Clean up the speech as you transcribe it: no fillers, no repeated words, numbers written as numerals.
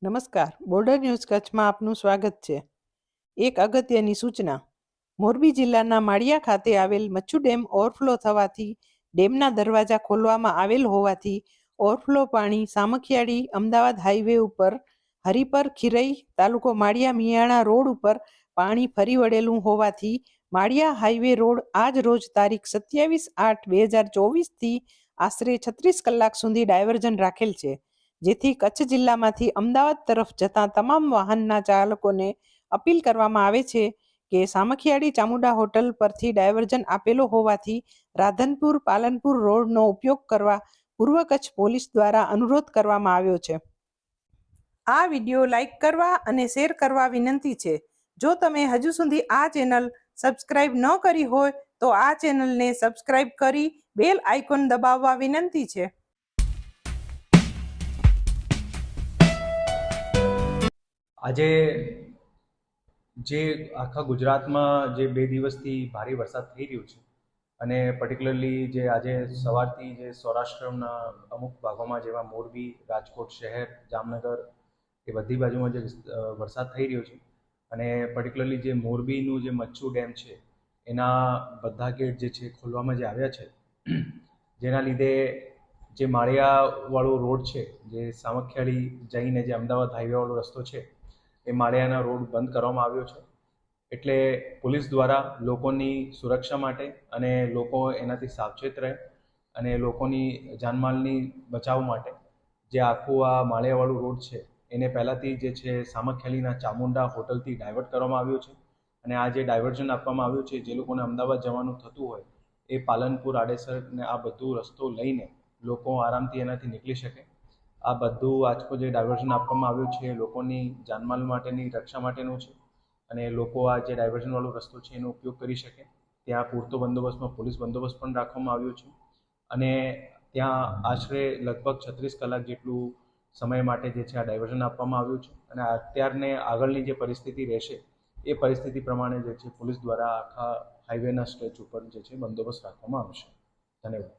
નમસ્કાર, border news કચ્છમાં આપનું સ્વાગત છે. એક અગત્યની સૂચના. મોરબી જિલ્લાના માળિયા ખાતે આવેલ મચ્છુ ડેમ ઓવરફ્લો થવાથી ડેમના દરવાજા ખોલવામાં આવેલ હોવાથી ઓવરફ્લો પાણી સામખિયાળી અમદાવાદ હાઈવે ઉપર હરિપર ખીરઈ તાલુકો માળિયા મિયાણા રોડ ઉપર પાણી ફરી વળેલું હોવાથી માળિયા હાઈવે રોડ આજ રોજ તારીખ 27/8/2024 આશરે 36 કલાક સુધી ડાયવર્ઝન રાખેલ છે, જેથી કચ્છ જિલ્લામાંથી અમદાવાદ તરફ જતા તમામ વાહનના ચાલકોને અપીલ કરવામાં આવે છે કે સામખિયાળી ચામુંડા હોટલ પરથી ડાયવર્ઝન આપેલો હોવાથી રાધનપુર પાલનપુર રોડનો ઉપયોગ કરવા પૂર્વ કચ્છ પોલીસ દ્વારા અનુરોધ કરવામાં આવ્યો છે. આ વિડીયો લાઈક કરવા અને શેર કરવા વિનંતી છે. જો તમે હજુ સુધી આ ચેનલ સબસ્ક્રાઇબ ન કરી હોય તો આ ચેનલને સબસ્ક્રાઇબ કરી બેલ આઇકોન દબાવવા વિનંતી છે. આજે જે આખા ગુજરાતમાં જે 2 દિવસથી ભારે વરસાદ થઈ રહ્યો છે અને પર્ટિક્યુલરલી જે આજે સવારથી જે સૌરાષ્ટ્રના અમુક ભાગોમાં જેવા મોરબી, રાજકોટ શહેર, જામનગર એ બધી બાજુમાં જે વરસાદ થઈ રહ્યો છે અને પર્ટિક્યુલરલી જે મોરબીનું જે મચ્છુ ડેમ છે એના બધા ગેટ જે છે ખોલવામાં જે આવ્યા છે, જેના લીધે જે માળિયાવાળો રોડ છે, જે સામખિયાળી જઈને જે અમદાવાદ હાઈવેવાળો રસ્તો છે એ માળિયાના રોડ બંધ કરવામાં આવ્યો છે. એટલે પોલીસ દ્વારા લોકોની સુરક્ષા માટે અને લોકો એનાથી સાવચેત રહે અને લોકોની જાનમાલની બચાવ માટે જે આખું આ માળિયાવાળું રોડ છે એને પહેલાંથી જે છે સામખિયાળીના ચામુંડા હોટલથી ડાયવર્ટ કરવામાં આવ્યું છે અને આ જે ડાયવર્ઝન આપવામાં આવ્યું છે, જે લોકોને અમદાવાદ જવાનું થતું હોય એ પાલનપુર, આડેસર ને આ બધું રસ્તો લઈને લોકો આરામથી એનાથી નીકળી શકે. આ બધું આજકો જે ડાયવર્ઝન આપવામાં આવ્યું છે લોકોની જાનમાલ માટેની રક્ષા માટેનું છે અને લોકો આ જે ડાયવર્ઝનવાળો રસ્તો છે એનો ઉપયોગ કરી શકે. ત્યાં પૂરતો બંદોબસ્તમાં પોલીસ બંદોબસ્ત પણ રાખવામાં આવ્યો છે અને ત્યાં આશરે લગભગ 36 કલાક જેટલું સમય માટે જે છે આ ડાયવર્ઝન આપવામાં આવ્યું છે અને અત્યારને આગળની જે પરિસ્થિતિ રહેશે એ પરિસ્થિતિ પ્રમાણે જે છે પોલીસ દ્વારા આખા હાઈવેના સ્ટ્રેચ ઉપર જે છે બંદોબસ્ત રાખવામાં આવશે. ધન્યવાદ.